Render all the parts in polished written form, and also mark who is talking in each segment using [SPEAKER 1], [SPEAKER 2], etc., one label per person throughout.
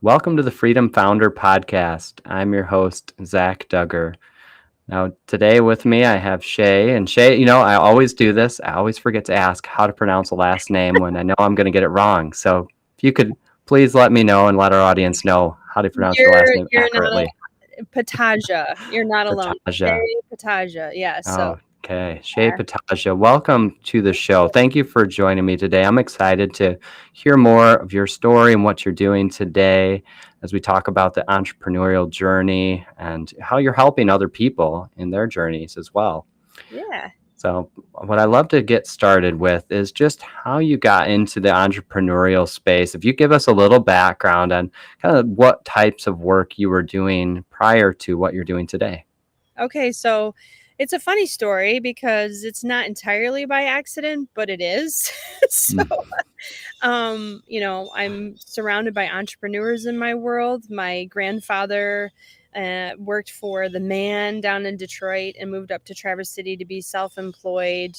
[SPEAKER 1] Welcome to the Freedom Founder Podcast. I'm your host, Zach Duggar. Now, today with me, I have Shea. And Shea, I always do this. I always forget to ask how to pronounce the last name when I know I'm going to get it wrong. So if you could please let me know and let our audience know how to pronounce your last name
[SPEAKER 2] You're not
[SPEAKER 1] accurately.
[SPEAKER 2] Petaja. You're not alone.
[SPEAKER 1] Petaja.
[SPEAKER 2] Shea Petaja. Yes. So
[SPEAKER 1] Okay. Shea Petaja, welcome to the show. Thank you for joining me today. I'm excited to hear more of your story and what you're doing today as we talk about the entrepreneurial journey and how you're helping other people in their journeys as well.
[SPEAKER 2] yeah.
[SPEAKER 1] So, what I love to get started with is just how you got into the entrepreneurial space. If you give us a little background on kind of what types of work you were doing prior to what you're doing today.
[SPEAKER 2] Okay. So it's a funny story because it's not entirely by accident, but it is. So,
[SPEAKER 1] Mm.
[SPEAKER 2] I'm surrounded by entrepreneurs in my world. My grandfather worked for the Man down in Detroit and moved up to Traverse City to be self-employed.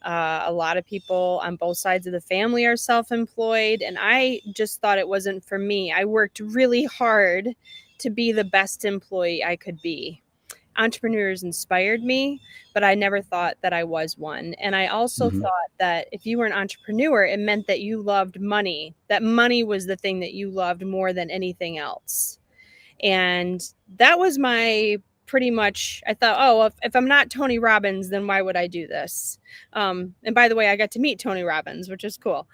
[SPEAKER 2] A lot of people on both sides of the family are self-employed, and I just thought it wasn't for me. I worked really hard to be the best employee I could be. Entrepreneurs inspired me, but I never thought that I was one. And I also
[SPEAKER 1] Mhm.
[SPEAKER 2] thought that if you were an entrepreneur, it meant that you loved money, that money was the thing that you loved more than anything else. And that was my pretty much, I thought, oh, if I'm not Tony Robbins, then why would I do this? And by the way, I got to meet Tony Robbins, which is cool.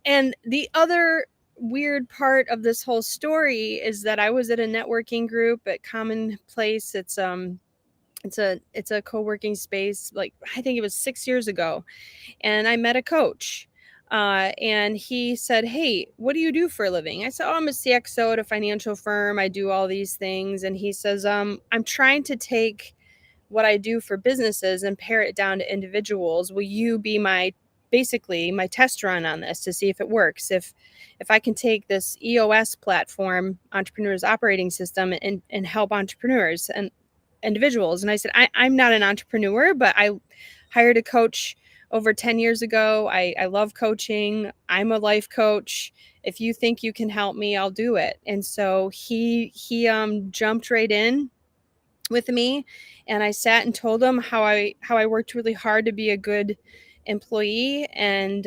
[SPEAKER 2] And the other weird part of this whole story is that I was at a networking group at Commonplace. It's a co-working space, like I think it was 6 years ago, and I met a coach. And he said, "Hey, what do you do for a living?" I said, "Oh, I'm a CXO at a financial firm. I do all these things." And he says, "I'm trying to take what I do for businesses and pare it down to individuals. Will you be my test run on this to see if it works? If I can take this EOS platform, Entrepreneurs Operating System, and help entrepreneurs and individuals." And I said, I'm not an entrepreneur, but I hired a coach over 10 years ago. I love coaching. I'm a life coach. If you think you can help me, I'll do it. And so he jumped right in with me, and I sat and told him how I worked really hard to be a good employee. And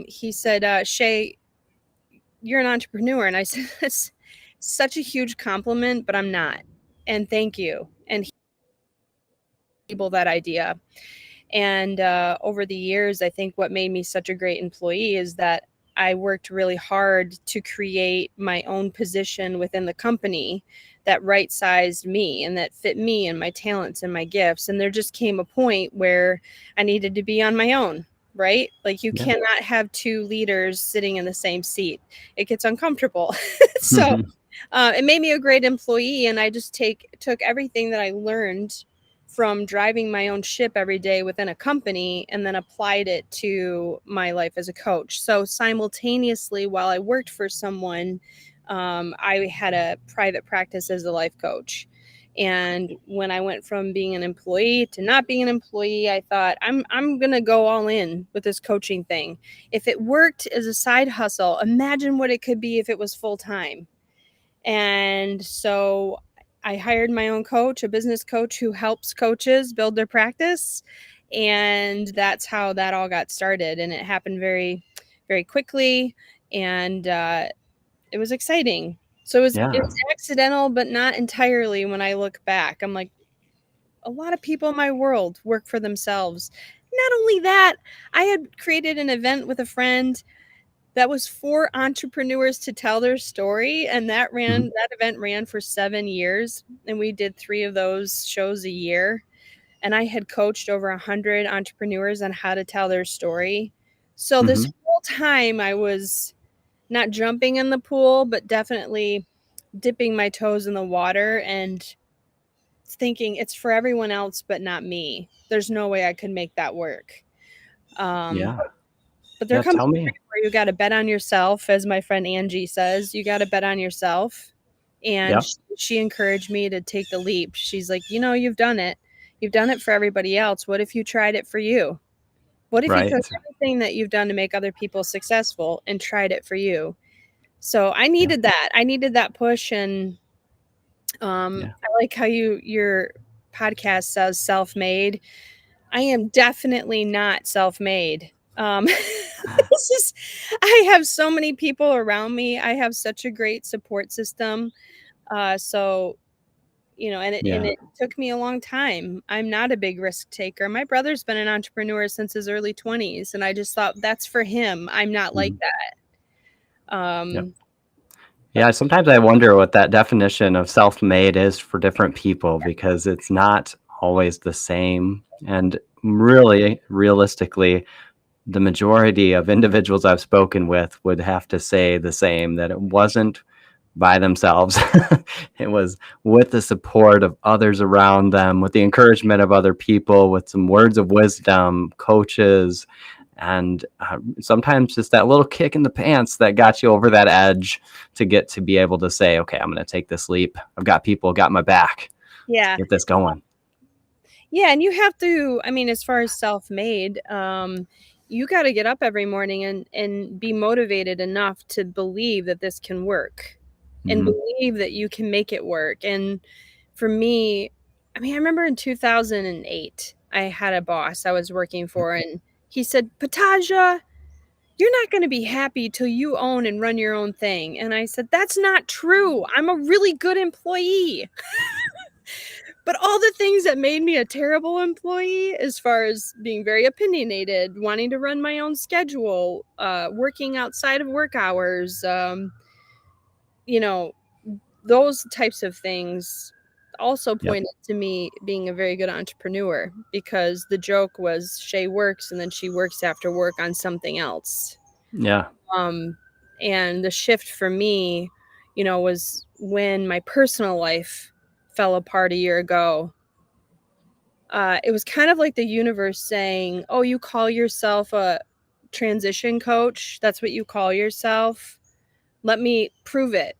[SPEAKER 2] he said, "Shea, you're an entrepreneur." And I said, "That's such a huge compliment, but I'm not. And thank you." And he tabled that idea. And over the years, I think what made me such a great employee is that I worked really hard to create my own position within the company that right sized me and that fit me and my talents and my gifts. And there just came a point where I needed to be on my own, right? Like you
[SPEAKER 1] Yeah.
[SPEAKER 2] cannot have two leaders sitting in the same seat, it gets uncomfortable. So it made me a great employee. And I just took everything that I learned from driving my own ship every day within a company and then applied it to my life as a coach. So simultaneously, while I worked for someone, I had a private practice as a life coach. And when I went from being an employee to not being an employee, I thought I'm going to go all in with this coaching thing. If it worked as a side hustle, imagine what it could be if it was full time. And so I hired my own coach, a business coach who helps coaches build their practice. And that's how that all got started. And it happened very, very quickly. And it was exciting. So it
[SPEAKER 1] Yeah.
[SPEAKER 2] was accidental, but not entirely when I look back. I'm like, a lot of people in my world work for themselves. Not only that, I had created an event with a friend that was for entrepreneurs to tell their story, and
[SPEAKER 1] Mhm.
[SPEAKER 2] that event ran for 7 years, and we did 3 of those shows a year. And I had coached over 100 entrepreneurs on how to tell their story. So this
[SPEAKER 1] Mhm.
[SPEAKER 2] whole time I was not jumping in the pool, but definitely dipping my toes in the water and thinking it's for everyone else but not me. There's no way I could make that work. Um,
[SPEAKER 1] Yeah.
[SPEAKER 2] but there
[SPEAKER 1] Yeah.
[SPEAKER 2] comes
[SPEAKER 1] Tell
[SPEAKER 2] a
[SPEAKER 1] me.
[SPEAKER 2] point where you got to bet on yourself, as my friend Angie says. You got to bet on yourself. And
[SPEAKER 1] Yep.
[SPEAKER 2] she encouraged me to take the leap. She's like, you've done it. You've done it for everybody else. What if you tried it for you? What if you took
[SPEAKER 1] Right.
[SPEAKER 2] everything that you've done to make other people successful and tried it for you? So I
[SPEAKER 1] Yeah.
[SPEAKER 2] needed that. I needed that push, and
[SPEAKER 1] Yeah.
[SPEAKER 2] I like how your podcast says self-made. I am definitely not self-made. This is I have so many people around me. I have such a great support system. So and
[SPEAKER 1] Yeah.
[SPEAKER 2] it took me a long time. I'm not a big risk taker. My brother's been an entrepreneur since his early 20s, and I just thought that's for him. I'm not like
[SPEAKER 1] Mhm.
[SPEAKER 2] that.
[SPEAKER 1] Yep.
[SPEAKER 2] But
[SPEAKER 1] Yeah, sometimes I wonder what that definition of self-made is for different people because it's not always the same. And really, realistically, the majority of individuals I've spoken with would have to say the same, that it wasn't by themselves. It was with the support of others around them, with the encouragement of other people, with some words of wisdom, coaches, and sometimes just that little kick in the pants that got you over that edge to get to be able to say, okay, I'm going to take this leap. I've got people, got my back. Let's
[SPEAKER 2] yeah.
[SPEAKER 1] get this going.
[SPEAKER 2] Yeah, and you have to, I mean, as far as self-made, you got to get up every morning and be motivated enough to believe that this can work and
[SPEAKER 1] Hmm.
[SPEAKER 2] believe that you can make it work. And for me, I mean, I remember in 2008, I had a boss I was working for, and he said, "Petaja, you're not going to be happy till you own and run your own thing." And I said, "That's not true. I'm a really good employee." But all the things that made me a terrible employee, as far as being very opinionated, wanting to run my own schedule, working outside of work hours, you know, those types of things also
[SPEAKER 1] Yep.
[SPEAKER 2] pointed to me being a very good entrepreneur, because the joke was Shay works and then she works after work on something else.
[SPEAKER 1] Yeah.
[SPEAKER 2] Um, and the shift for me, was when my personal life fell apart a year ago. It was kind of like the universe saying, "Oh, you call yourself a transition coach? That's what you call yourself? Let me prove it.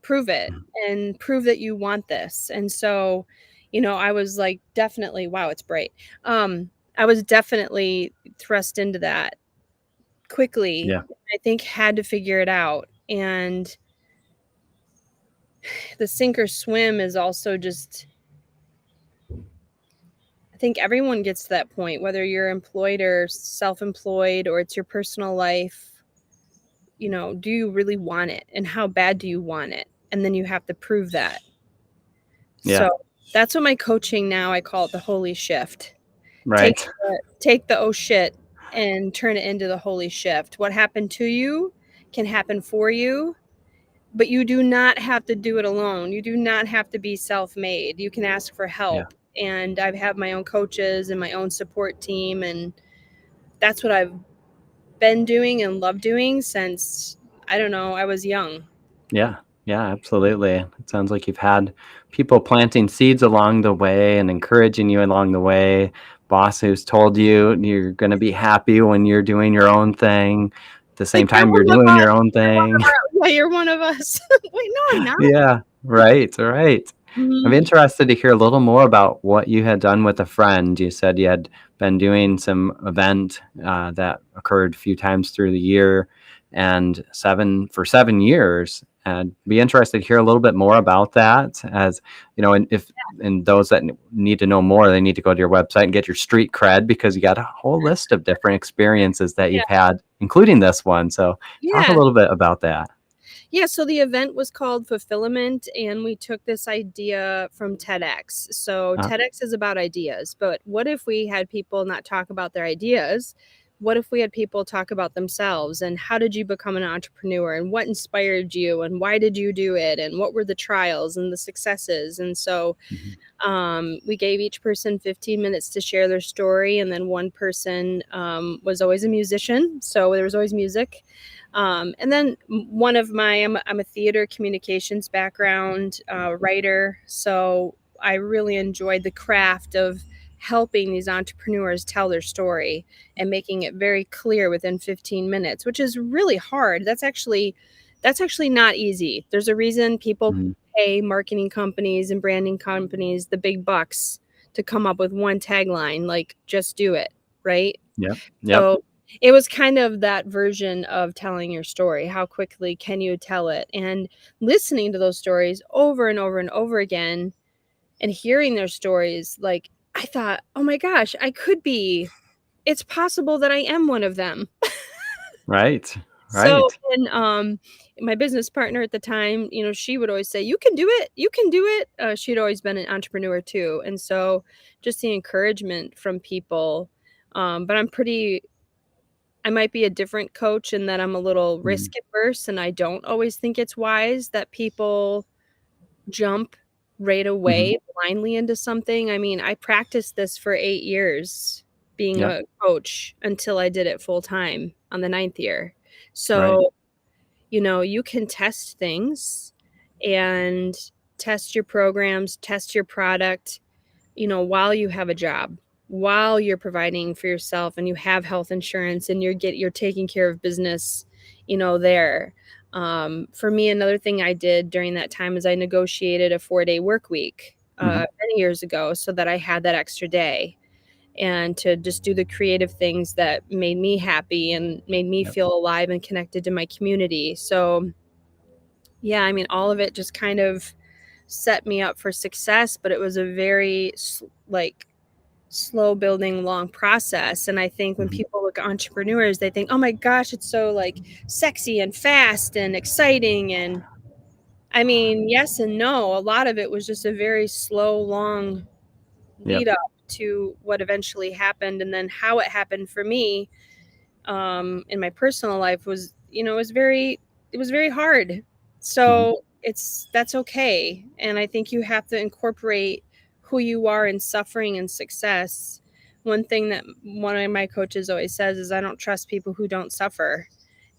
[SPEAKER 2] Prove it and prove that you want this." And so, I was like, definitely, wow, it's bright. I was definitely thrust into that quickly.
[SPEAKER 1] Yeah.
[SPEAKER 2] I think had to figure it out. And the sink or swim is also just, I think everyone gets to that point, whether you're employed or self-employed or it's your personal life. Do you really want it? And how bad do you want it? And then you have to prove that.
[SPEAKER 1] Yeah.
[SPEAKER 2] So that's what my coaching now, I call it the holy shift. Take
[SPEAKER 1] Right.
[SPEAKER 2] take the oh shit and turn it into the holy shift. What happened to you can happen for you, but you do not have to do it alone. You do not have to be self-made. You can ask for
[SPEAKER 1] Yeah.
[SPEAKER 2] help. And I've had my own coaches and my own support team, and that's what I've been doing and love doing since, I don't know, I was young.
[SPEAKER 1] Yeah. Yeah, absolutely. It sounds like you've had people planting seeds along the way and encouraging you along the way. Boss who's told you you're going to be happy when you're doing your own thing. At the same
[SPEAKER 2] Like, you're
[SPEAKER 1] time, you're
[SPEAKER 2] one of
[SPEAKER 1] doing
[SPEAKER 2] us.
[SPEAKER 1] your own
[SPEAKER 2] You're one
[SPEAKER 1] thing.
[SPEAKER 2] of our, yeah, you're one of us. Wait, no, I'm not.
[SPEAKER 1] Yeah. Right. Right. I'm
[SPEAKER 2] Mhm.
[SPEAKER 1] interested to hear a little more about what you had done with a friend. You said you had been doing some event that occurred a few times through the year, and 7 years. And be interested to hear a little bit more about that. As you know, and if and those that need to know more, they need to go to your website and get your street cred because you got a whole list of different experiences that
[SPEAKER 2] Yeah.
[SPEAKER 1] you've had, including this one. So talk a
[SPEAKER 2] Yeah.
[SPEAKER 1] little bit about that.
[SPEAKER 2] Yeah, so the event was called Fulfillment, and we took this idea from TEDx. So
[SPEAKER 1] Uh,
[SPEAKER 2] TEDx is about ideas, but what if we had people not talk about their ideas? What if we had people talk about themselves, and how did you become an entrepreneur, and what inspired you, and why did you do it, and what were the trials and the successes? And so
[SPEAKER 1] mhm.
[SPEAKER 2] we gave each person 15 minutes to share their story, and then one person was always a musician, so there was always music. And then one of I'm a theater communications background writer, so I really enjoyed the craft of helping these entrepreneurs tell their story and making it very clear within 15 minutes, which is really hard. That's actually not easy. There's a reason people
[SPEAKER 1] Mhm.
[SPEAKER 2] pay marketing companies and branding companies the big bucks to come up with one tagline, like, just do it, right?
[SPEAKER 1] Yep.
[SPEAKER 2] So
[SPEAKER 1] Yep.
[SPEAKER 2] It was kind of that version of telling your story. How quickly can you tell it? And listening to those stories over and over and over again and hearing their stories, like, I thought, "Oh my gosh, I could be it's possible that I am one of them."
[SPEAKER 1] Right.
[SPEAKER 2] So,
[SPEAKER 1] Right.
[SPEAKER 2] and, my business partner at the time, she would always say, "You can do it. You can do it." She'd always been an entrepreneur too, and so just the encouragement from people, but I might be a different coach in that I'm a little
[SPEAKER 1] Mhm.
[SPEAKER 2] risk averse, and I don't always think it's wise that people jump right
[SPEAKER 1] Mhm.
[SPEAKER 2] away blindly into something. I mean, I practiced this for 8 years being
[SPEAKER 1] Yep.
[SPEAKER 2] a coach until I did it full time on the ninth year.
[SPEAKER 1] Right.
[SPEAKER 2] So, you can test things and test your programs, test your product, while you have a job, while you're providing for yourself and you have health insurance and you're taking care of business, there. For me, another thing I did during that time is I negotiated a 4-day work week
[SPEAKER 1] Mhm.
[SPEAKER 2] many years ago so that I had that extra day and to just do the creative things that made me happy and made me
[SPEAKER 1] Yep.
[SPEAKER 2] feel alive and connected to my community. So, yeah, I mean, all of it just kind of set me up for success, but it was a very like slow building long process. And I think when
[SPEAKER 1] Mhm.
[SPEAKER 2] people look at entrepreneurs, they think, oh my gosh, it's so like sexy and fast and exciting. And I mean, yes and no. A lot of it was just a very slow, long lead
[SPEAKER 1] Yep.
[SPEAKER 2] up to what eventually happened. And then how it happened for me in my personal life was, it was very hard.
[SPEAKER 1] Mhm.
[SPEAKER 2] So that's okay. And I think you have to incorporate who you are in suffering and success. One thing that one of my coaches always says is, I don't trust people who don't suffer.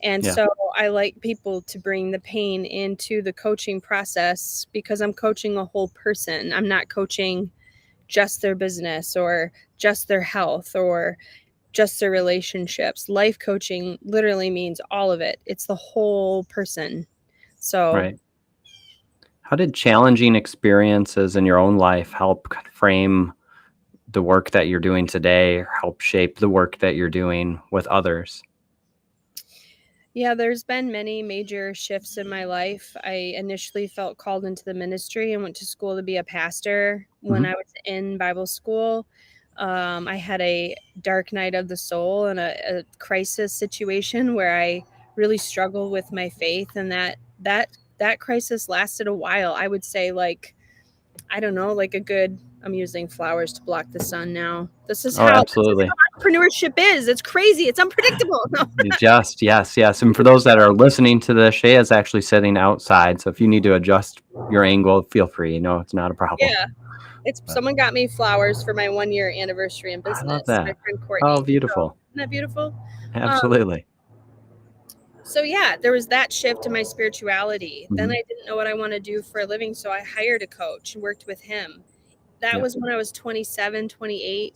[SPEAKER 2] And
[SPEAKER 1] Yeah.
[SPEAKER 2] so I like people to bring the pain into the coaching process because I'm coaching a whole person. I'm not coaching just their business or just their health or just their relationships. Life coaching literally means all of it. It's the whole person. So,
[SPEAKER 1] Right. How did challenging experiences in your own life help kind of frame the work that you're doing today, or help shape the work that you're doing with others?
[SPEAKER 2] yeah, there's been many major shifts in my life. I initially felt called into the ministry and went to school to be a pastor. When
[SPEAKER 1] Mhm.
[SPEAKER 2] I was in Bible school, I had a dark night of the soul and a crisis situation where I really struggled with my faith, and that crisis lasted a while. I would say, like, I don't know, like a good I'm using flowers to block the sun now.
[SPEAKER 1] Oh,
[SPEAKER 2] This is
[SPEAKER 1] absolutely.
[SPEAKER 2] how entrepreneurship is. It's crazy. It's unpredictable. No.
[SPEAKER 1] You just yes, yes, and for those that are listening to this, Shea is actually sitting outside, so if you need to adjust your angle, feel free, it's not a problem.
[SPEAKER 2] Yeah. It's
[SPEAKER 1] But
[SPEAKER 2] someone got me flowers for my 1-year anniversary in
[SPEAKER 1] I love
[SPEAKER 2] business. My
[SPEAKER 1] that.
[SPEAKER 2] friend
[SPEAKER 1] Oh,
[SPEAKER 2] Courtney. So,
[SPEAKER 1] beautiful.
[SPEAKER 2] isn't that beautiful? Um,
[SPEAKER 1] Absolutely.
[SPEAKER 2] so yeah, there was that shift in my spirituality. Then
[SPEAKER 1] Mhm.
[SPEAKER 2] I didn't know what I want to do for a living, so I hired a coach and worked with him. That
[SPEAKER 1] Yep.
[SPEAKER 2] was when I was 27, 28.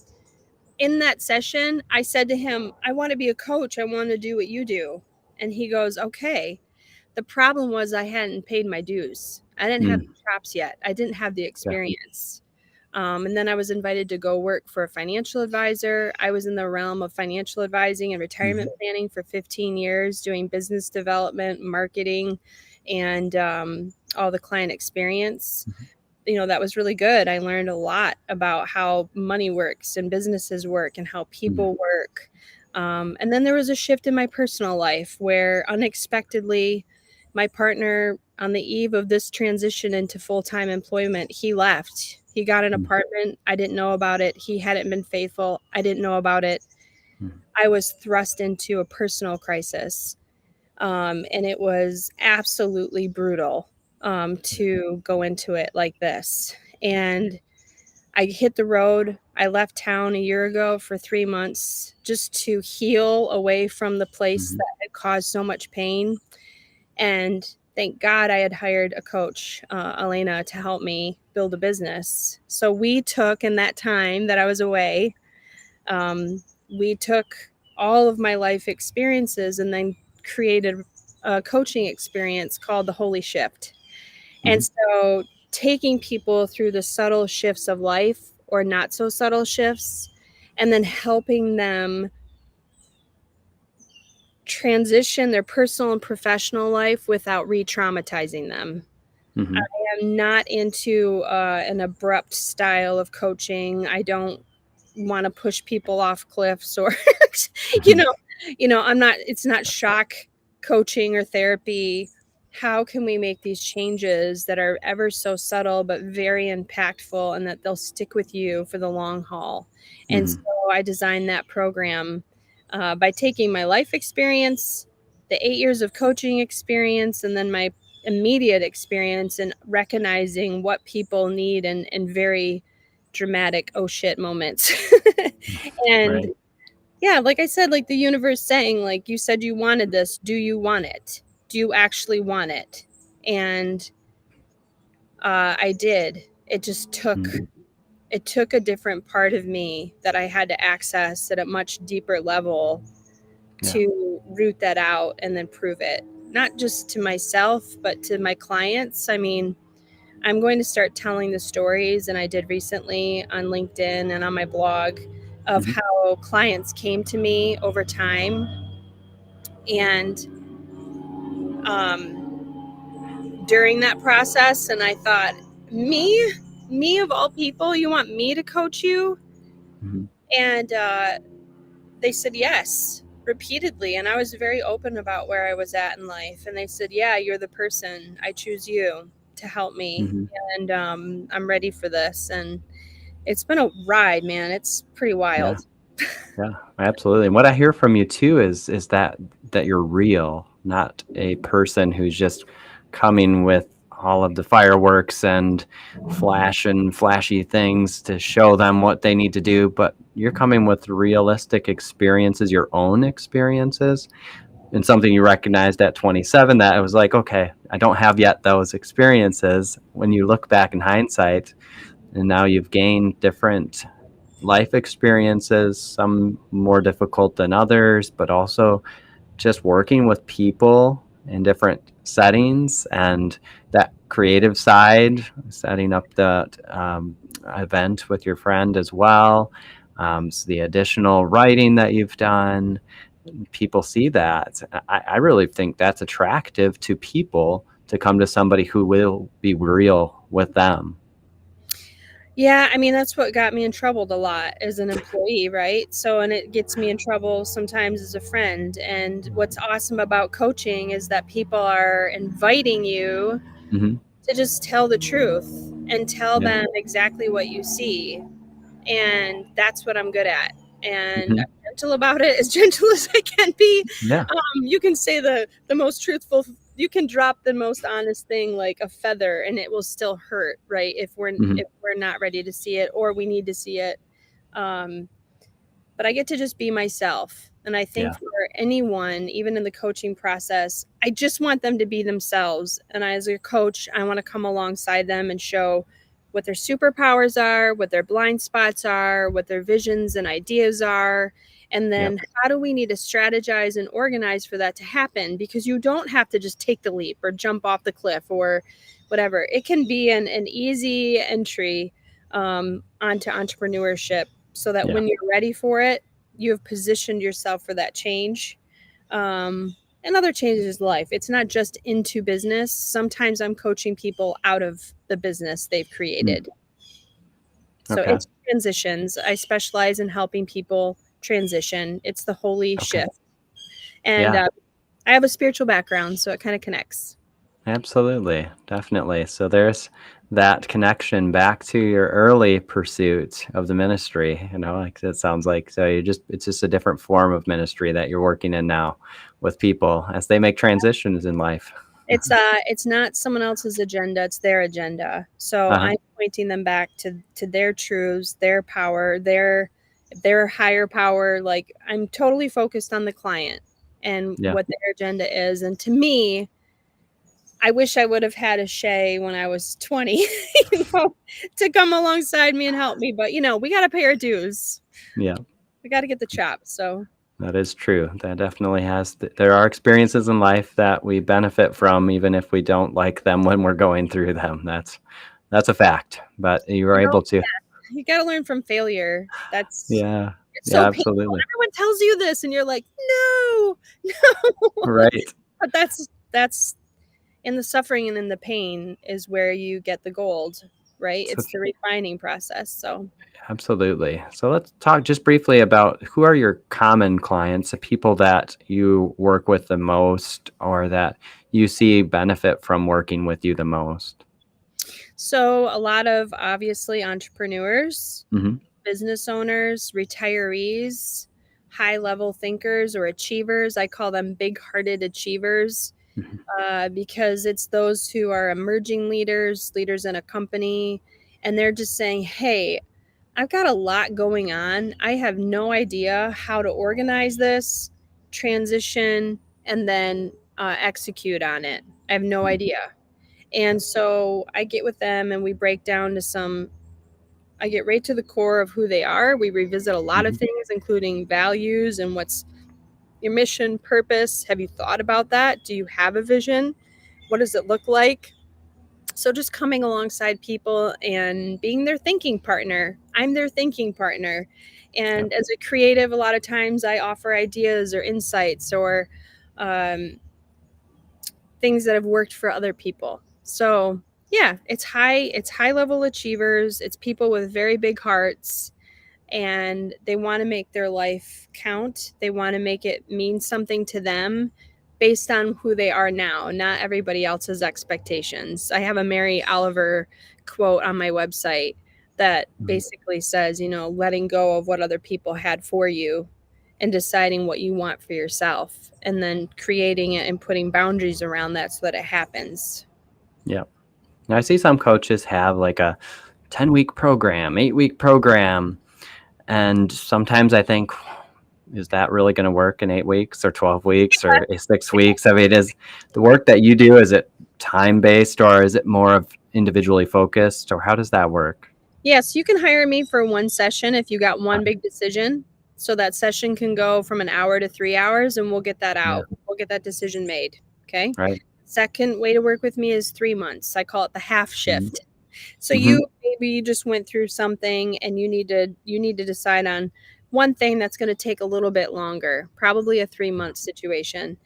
[SPEAKER 2] In that session, I said to him, I want to be a coach. I want to do what you do. And he goes, okay. The problem was I hadn't paid my dues. I didn't have
[SPEAKER 1] Mm.
[SPEAKER 2] the chops yet. I didn't have the
[SPEAKER 1] Yeah.
[SPEAKER 2] experience. And then I was invited to go work for a financial advisor. I was in the realm of financial advising and retirement
[SPEAKER 1] Mhm.
[SPEAKER 2] planning for 15 years, doing business development, marketing, and all the client experience.
[SPEAKER 1] Mhm.
[SPEAKER 2] That was really good. I learned a lot about how money works and businesses work and how
[SPEAKER 1] Mm.
[SPEAKER 2] people work. And then there was a shift in my personal life where unexpectedly, my partner, on the eve of this transition into full time employment, he left. He got an
[SPEAKER 1] Mm.
[SPEAKER 2] apartment. I didn't know about it. He hadn't been faithful. I didn't know about it.
[SPEAKER 1] Mm.
[SPEAKER 2] I was thrust into a personal crisis. And it was absolutely brutal to go into it like this. And I hit the road. I left town a year ago for 3 months just to heal away from the place
[SPEAKER 1] Mhm.
[SPEAKER 2] that had caused so much pain. And thank God I had hired a coach, Elena, to help me build a business. So we took, in that time that I was away, we took all of my life experiences and then created a coaching experience called the Holy Shift. And
[SPEAKER 1] Mhm.
[SPEAKER 2] so taking people through the subtle shifts of life or not so subtle shifts, and then helping them transition their personal and professional life without re-traumatizing them.
[SPEAKER 1] Mhm.
[SPEAKER 2] I am not into an abrupt style of coaching. I don't want to push people off cliffs or you
[SPEAKER 1] Mhm.
[SPEAKER 2] know, I'm not it's not shock coaching or therapy. How can we make these changes that are ever so subtle but very impactful and that they'll stick with you for the long haul? And so
[SPEAKER 1] Mhm.
[SPEAKER 2] I designed that program by taking my life experience, the 8 years of coaching experience, and then my immediate experience and recognizing what people need in very dramatic oh shit moments. And
[SPEAKER 1] Right.
[SPEAKER 2] yeah, like I said, like the universe saying, like, you said you wanted this, do you want it? Do you actually want it? And I did. It just took
[SPEAKER 1] Mhm.
[SPEAKER 2] it took a different part of me that I had to access at a much deeper level
[SPEAKER 1] Yeah.
[SPEAKER 2] to root that out and then prove it, not just to myself but to my clients. I mean, I'm going to start telling the stories, and I did recently on LinkedIn and on my blog, of
[SPEAKER 1] Mhm.
[SPEAKER 2] how clients came to me over time. And during that process, and I thought, me of all people, you want me to coach you?
[SPEAKER 1] Mhm.
[SPEAKER 2] And they said yes repeatedly. And I was very open about where I was at in life. And they said, yeah, you're the person. I choose you to help me.
[SPEAKER 1] Mhm.
[SPEAKER 2] And I'm ready for this. And it's been a ride, man. It's pretty
[SPEAKER 1] Yeah.
[SPEAKER 2] wild.
[SPEAKER 1] Yeah, absolutely. And what I hear from you too is that you're real, not a person who's just coming with all of the fireworks and flashy things to show them what they need to do, but you're coming with realistic experiences, your own experiences, and something you recognized at 27 that it was like, okay, I don't have yet those experiences. When you look back in hindsight, and now you've gained different life experiences, some more difficult than others, but also just working with people in different settings and that creative side, setting up the event with your friend as well. So the additional writing that you've done, people see that. I really think that's attractive to people to come to somebody who will be real with them.
[SPEAKER 2] Yeah, I mean, that's what got me in trouble a lot as an employee, right? So, and it gets me in trouble sometimes as a friend. And what's awesome about coaching is that people are inviting you
[SPEAKER 1] Hmm.
[SPEAKER 2] to just tell the truth and tell
[SPEAKER 1] Yeah.
[SPEAKER 2] them exactly what you see. And that's what I'm good at. And
[SPEAKER 1] Hmm.
[SPEAKER 2] I'm gentle about it, as gentle as I can be.
[SPEAKER 1] Yeah.
[SPEAKER 2] You can say the most truthful, you can drop the most honest thing like a feather and it will still hurt, right?
[SPEAKER 1] Hmm.
[SPEAKER 2] If we're not ready to see it or we need to see it. Um, but I get to just be myself. And I think
[SPEAKER 1] Yeah.
[SPEAKER 2] for anyone, even in the coaching process, I just want them to be themselves. And as a coach, I want to come alongside them and show what their superpowers are, what their blind spots are, what their visions and ideas are. And
[SPEAKER 1] Yep.
[SPEAKER 2] then how do we need to strategize and organize for that to happen? Because you don't have to just take the leap or jump off the cliff or whatever. It can be an easy entry onto entrepreneurship so that
[SPEAKER 1] Yeah.
[SPEAKER 2] when you're ready for it, you have positioned yourself for that change. Um, and other changes in life. It's not just into business. Sometimes I'm coaching people out of the business they've
[SPEAKER 1] Mm.
[SPEAKER 2] created. So
[SPEAKER 1] Okay.
[SPEAKER 2] it's transitions. I specialize in helping people transition. It's the holy
[SPEAKER 1] Okay.
[SPEAKER 2] shift. And
[SPEAKER 1] Yeah,
[SPEAKER 2] I have a spiritual background, so it kind of connects.
[SPEAKER 1] absolutely. Definitely. So there's that connection back to your early pursuit of the ministry, like it sounds like. So it's just a different form of ministry that you're working in now with people as they make transitions in life.
[SPEAKER 2] It's not someone else's agenda, it's their agenda. So
[SPEAKER 1] Uh-huh.
[SPEAKER 2] I'm pointing them back to their truths, their power, their higher power. Like I'm totally focused on the client and
[SPEAKER 1] Yeah.
[SPEAKER 2] what their agenda is. And to me, I wish I would have had a Shea when I was 20, to come alongside me and help me. But we got to pay our dues.
[SPEAKER 1] Yeah.
[SPEAKER 2] We got to get the chops. So
[SPEAKER 1] That is true. That definitely there are experiences in life that we benefit from, even if we don't like them when we're going through them. That's a fact. But you were
[SPEAKER 2] you know,
[SPEAKER 1] able to.
[SPEAKER 2] you got to learn from failure. That's
[SPEAKER 1] Yeah.
[SPEAKER 2] It's
[SPEAKER 1] Yeah,
[SPEAKER 2] so painful.
[SPEAKER 1] absolutely.
[SPEAKER 2] Everyone tells you this, and you're like, no, no.
[SPEAKER 1] Right.
[SPEAKER 2] But that's in the suffering and in the pain is where you get the gold, right?
[SPEAKER 1] So
[SPEAKER 2] It's the refining process. So
[SPEAKER 1] absolutely. So let's talk just briefly about who are your common clients, the people that you work with the most or that you see benefit from working with you the most.
[SPEAKER 2] So a lot of obviously entrepreneurs,
[SPEAKER 1] Hmm.
[SPEAKER 2] business owners, retirees, high level thinkers or achievers. I call them big hearted achievers
[SPEAKER 1] Hmm.
[SPEAKER 2] because it's those who are emerging leaders, leaders in a company, and they're just saying, hey, I've got a lot going on. I have no idea how to organize this, transition, and then execute on it. I have no idea. And so I get with them and we break down to I get right to the core of who they are. We revisit a lot of
[SPEAKER 1] Hmm.
[SPEAKER 2] things, including values and what's your mission, purpose. Have you thought about that? Do you have a vision? What does it look like? So just coming alongside people and being their thinking partner. I'm their thinking partner.
[SPEAKER 1] Yep.
[SPEAKER 2] And as a creative, a lot of times I offer ideas or insights or um, things that have worked for other people. So yeah, it's high level achievers. It's people with very big hearts and they want to make their life count. They want to make it mean something to them based on who they are now, not everybody else's expectations. I have a Mary Oliver quote on my website that
[SPEAKER 1] Mhm.
[SPEAKER 2] basically says, letting go of what other people had for you and deciding what you want for yourself and then creating it and putting boundaries around that so that it happens.
[SPEAKER 1] Yep. Now, I see some coaches have like a 10-week program, 8-week program. And sometimes I think, is that really going to work in 8 weeks or 12 weeks or 6 weeks? I mean, is the work that you do, is it time based or is it more of individually focused or how does that work?
[SPEAKER 2] Yes, you can hire me for one session if you got
[SPEAKER 1] Uh,
[SPEAKER 2] one big decision. So that session can go from an hour to 3 hours and we'll get that
[SPEAKER 1] yeah.
[SPEAKER 2] out. We'll get that decision made. Okay.
[SPEAKER 1] Right.
[SPEAKER 2] Second way to work with me is 3 months. I call it the half
[SPEAKER 1] Hmm.
[SPEAKER 2] shift. So
[SPEAKER 1] Hmm.
[SPEAKER 2] you just went through something and you need to decide on one thing that's going to take a little bit longer, probably a 3 month situation.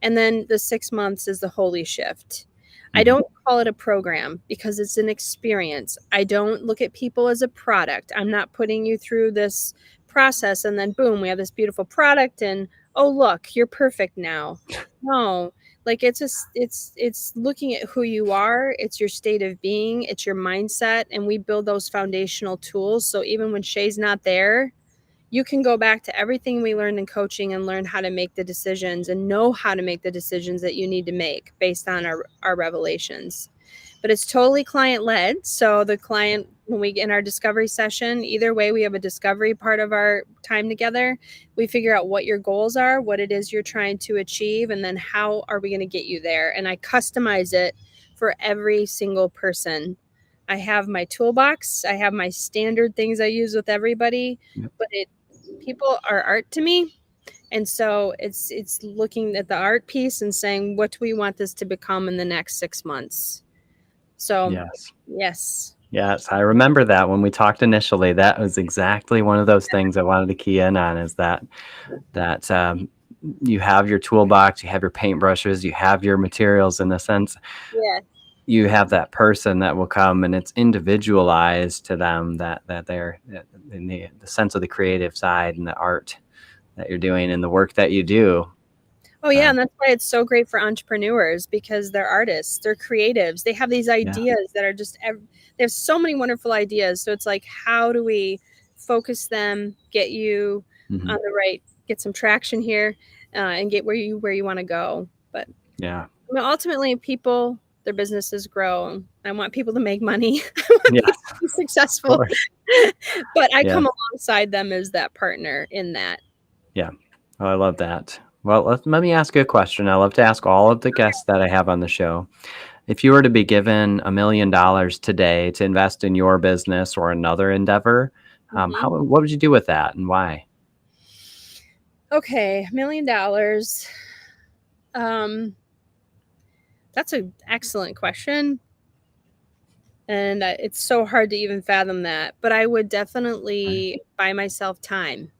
[SPEAKER 2] And then the 6 months is the holy shift. I
[SPEAKER 1] Hmm.
[SPEAKER 2] don't call it a program because it's an experience. I don't look at people as a product. I'm not putting you through this process and then boom, we have this beautiful product and oh look, you're perfect now. No, like it's looking at who you are, it's your state of being, it's your mindset, and we build those foundational tools so even when Shay's not there, you can go back to everything we learned in coaching and learn how to make the decisions and know how to make the decisions that you need to make based on our revelations. But it's totally client led. So the client, when we get in our discovery session, either way, we have a discovery part of our time together. We figure out what your goals are, what it is you're trying to achieve, and then how are we going to get you there. And I customize it for every single person. I have my toolbox, I have my standard things I use with everybody,
[SPEAKER 1] Yep.
[SPEAKER 2] but people are art to me. And so it's looking at the art piece and saying, what do we want this to become in the next 6 months? So,
[SPEAKER 1] Yes.
[SPEAKER 2] yes.
[SPEAKER 1] Yes. I remember that when we talked initially, that was exactly one of those things I wanted to key in on is that you have your toolbox, you have your paintbrushes, you have your materials in a sense.
[SPEAKER 2] Yeah.
[SPEAKER 1] You have that person that will come and it's individualized to them that they're in the sense of the creative side and the art that you're doing and the work that you do.
[SPEAKER 2] Oh, yeah.
[SPEAKER 1] Um,
[SPEAKER 2] And that's why it's so great for entrepreneurs because they're artists, they're creatives. They have these
[SPEAKER 1] yeah.
[SPEAKER 2] ideas that are they have so many wonderful ideas. So it's like, how do we focus them, get you
[SPEAKER 1] Hmm.
[SPEAKER 2] on get some traction here and get where you want to go. But
[SPEAKER 1] Yeah.
[SPEAKER 2] ultimately, their businesses grow. I want people to make money. I want
[SPEAKER 1] Yes.
[SPEAKER 2] people to be
[SPEAKER 1] Of
[SPEAKER 2] successful.
[SPEAKER 1] course.
[SPEAKER 2] But I
[SPEAKER 1] Yes.
[SPEAKER 2] come alongside them as that partner in that.
[SPEAKER 1] Yeah. Oh, I love that. Well, let me ask you a question. I love to ask all of the guests that I have on the show. If you were to be given $1 million today to invest in your business or another endeavor,
[SPEAKER 2] Mhm.
[SPEAKER 1] what would you do with that and why?
[SPEAKER 2] Okay, $1 million. Um, that's an excellent question, and it's so hard to even fathom that. But I would
[SPEAKER 1] Right.
[SPEAKER 2] definitely buy myself time.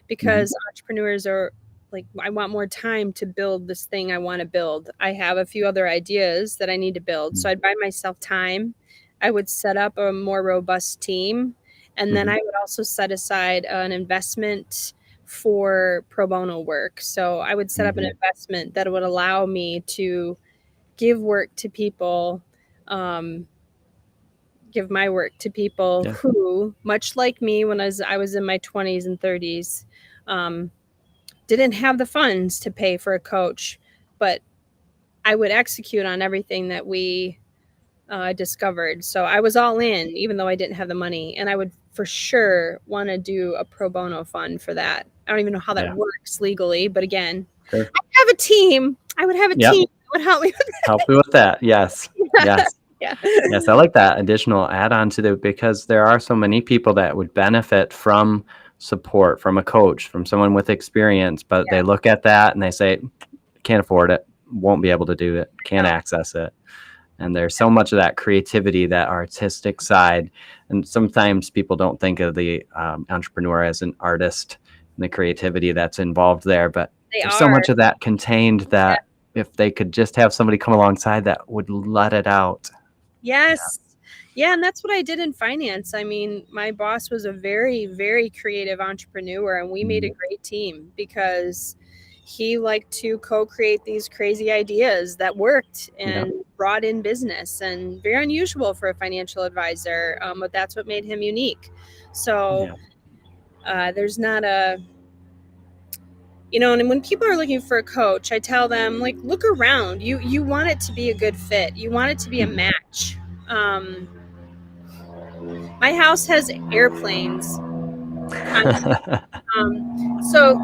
[SPEAKER 2] because entrepreneurs are like, I want more time to build this thing I want to build. I have a few other ideas that I need to build. So I'd buy myself time. I would set up a more robust team. And then
[SPEAKER 1] Mm-hmm.
[SPEAKER 2] I would also set aside an investment for pro bono work. So I would set up an
[SPEAKER 1] Mm-hmm.
[SPEAKER 2] investment that would allow me to give work to people, um, give my work to people
[SPEAKER 1] Yeah.
[SPEAKER 2] who, much like me when I was in my 20s and 30s, um, didn't have the funds to pay for a coach, but I would execute on everything that we discovered. So I was all in, even though I didn't have the money. And I would for sure want to do a pro bono fund for that. I don't even know how that
[SPEAKER 1] Yeah.
[SPEAKER 2] works legally, but again,
[SPEAKER 1] Sure.
[SPEAKER 2] I have a team. I would have a
[SPEAKER 1] Yep.
[SPEAKER 2] team that would help me with
[SPEAKER 1] Help you with that. Yes.
[SPEAKER 2] that.
[SPEAKER 1] Yes.
[SPEAKER 2] Yeah.
[SPEAKER 1] Yes. I like that additional add on to the, because there are so many people that would benefit from support from a coach, from someone with experience, but they look at that and they say, can't afford it, won't be able to do it, can't
[SPEAKER 2] No.
[SPEAKER 1] access it. And there's so much of that creativity, that artistic side. And sometimes people don't think of the entrepreneur as an artist and the creativity that's involved there. But
[SPEAKER 2] They
[SPEAKER 1] there's so
[SPEAKER 2] are.
[SPEAKER 1] much of that contained that if they could just have somebody come alongside that would let it out.
[SPEAKER 2] Yes. Yeah, and that's what I did in finance. I mean, my boss was a very, very creative entrepreneur, and we made a great team because he liked to co-create these crazy ideas that worked
[SPEAKER 1] Yeah.
[SPEAKER 2] and brought in business, and very unusual for a financial advisor, but that's what made him unique. So
[SPEAKER 1] Yeah.
[SPEAKER 2] there's not a, you know, and when people are looking for a coach, I tell them, like, look around. You want it to be a good fit. You want it to be a match. Um, my house has airplanes. So,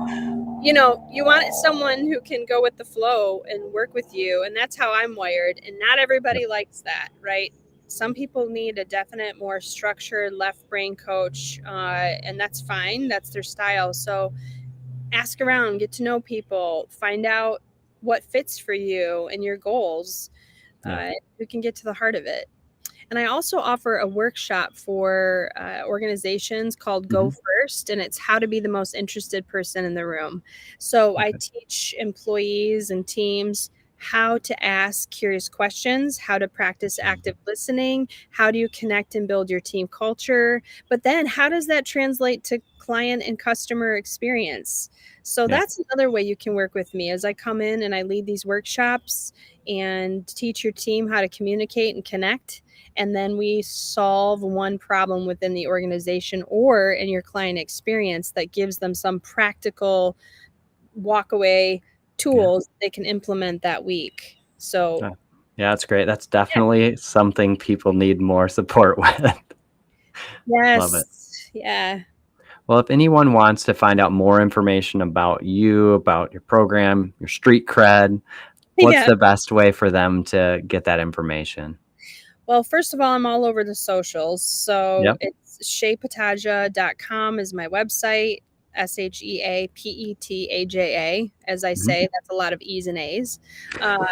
[SPEAKER 2] you know, you want someone who can go with the flow and work with you. And that's how I'm wired. And not everybody likes that, right? Some people need a definite, more structured left brain coach. And that's fine. That's their style. So ask around, get to know people, find out what fits for you and your goals.
[SPEAKER 1] Yeah.
[SPEAKER 2] You can get to the heart of it. And I also offer a workshop for organizations called Go First, and it's how to be the most interested person in the room. So I
[SPEAKER 1] Okay.
[SPEAKER 2] teach employees and teams how to ask curious questions, how to practice active listening, how do you connect and build your team culture, but then how does that translate to client and customer experience? So
[SPEAKER 1] Yeah.
[SPEAKER 2] that's another way you can work with me as I come in and I lead these workshops and teach your team how to communicate and connect, and then we solve one problem within the organization or in your client experience that gives them some practical walk away
[SPEAKER 1] Yeah.
[SPEAKER 2] tools they can implement that week. So,
[SPEAKER 1] Yeah. That's great. That's
[SPEAKER 2] yeah.
[SPEAKER 1] definitely something people need more support with. Love it.
[SPEAKER 2] Yes. Yeah.
[SPEAKER 1] Well, if anyone wants to find out more information about you, about your program, your street cred, what's
[SPEAKER 2] Yeah.
[SPEAKER 1] the best way for them to get that information?
[SPEAKER 2] Well, first of all, I'm all over the socials. So
[SPEAKER 1] Yep.
[SPEAKER 2] it's sheapetaja.com is my website. SheaPetaja, as I
[SPEAKER 1] Mhm.
[SPEAKER 2] say, that's a lot of E's and A's. Uh,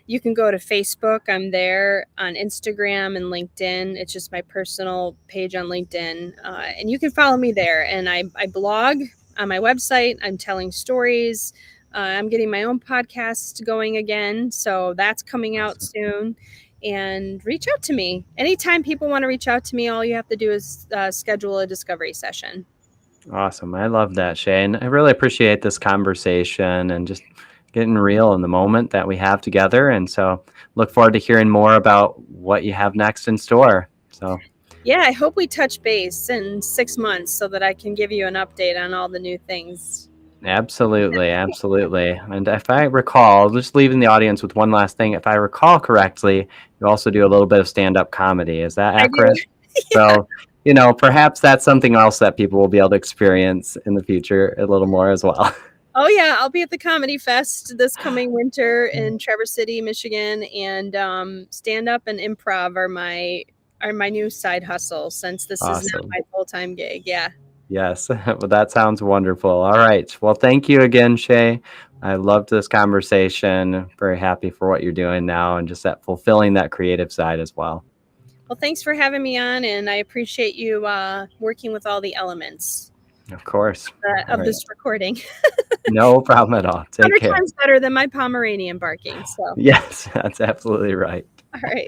[SPEAKER 2] You can go to Facebook. I'm there on Instagram and LinkedIn. It's just my personal page on LinkedIn. And you can follow me there. And I blog on my website. I'm telling stories. I'm getting my own podcast going again. So that's coming out
[SPEAKER 1] Awesome.
[SPEAKER 2] soon. And reach out to me. Anytime people want to reach out to me, all you have to do is schedule a discovery session.
[SPEAKER 1] Awesome. I love that, Shane. I really appreciate this conversation and just getting real in the moment that we have together. And so look forward to hearing more about what you have next in store. So
[SPEAKER 2] Yeah, I hope we touch base in 6 months so that I can give you an update on all the new things.
[SPEAKER 1] absolutely, absolutely. And if I recall, just leaving the audience with one last thing, if I recall correctly, you also do a little bit of stand-up comedy. Is that
[SPEAKER 2] I do.
[SPEAKER 1] accurate?
[SPEAKER 2] Yeah.
[SPEAKER 1] So, perhaps that's something else that people will be able to experience in the future a little more as well.
[SPEAKER 2] Oh yeah, I'll be at the Comedy Fest this coming winter in Traverse City, Michigan, and stand up and improv are my new side hustle since this is not
[SPEAKER 1] Awesome.
[SPEAKER 2] my full-time gig. Yeah.
[SPEAKER 1] Yes. Well, that sounds wonderful. All right. Well, thank you again, Shay. I loved this conversation. Very happy for what you're doing now and just that fulfilling that creative side as well.
[SPEAKER 2] Well, thanks for having me on, and I appreciate you working with all the elements.
[SPEAKER 1] Of course. All
[SPEAKER 2] of
[SPEAKER 1] right.
[SPEAKER 2] this recording.
[SPEAKER 1] No problem at all. Take
[SPEAKER 2] 100
[SPEAKER 1] care.
[SPEAKER 2] times better than my Pomeranian barking. So,
[SPEAKER 1] Yes, that's absolutely right.
[SPEAKER 2] all right.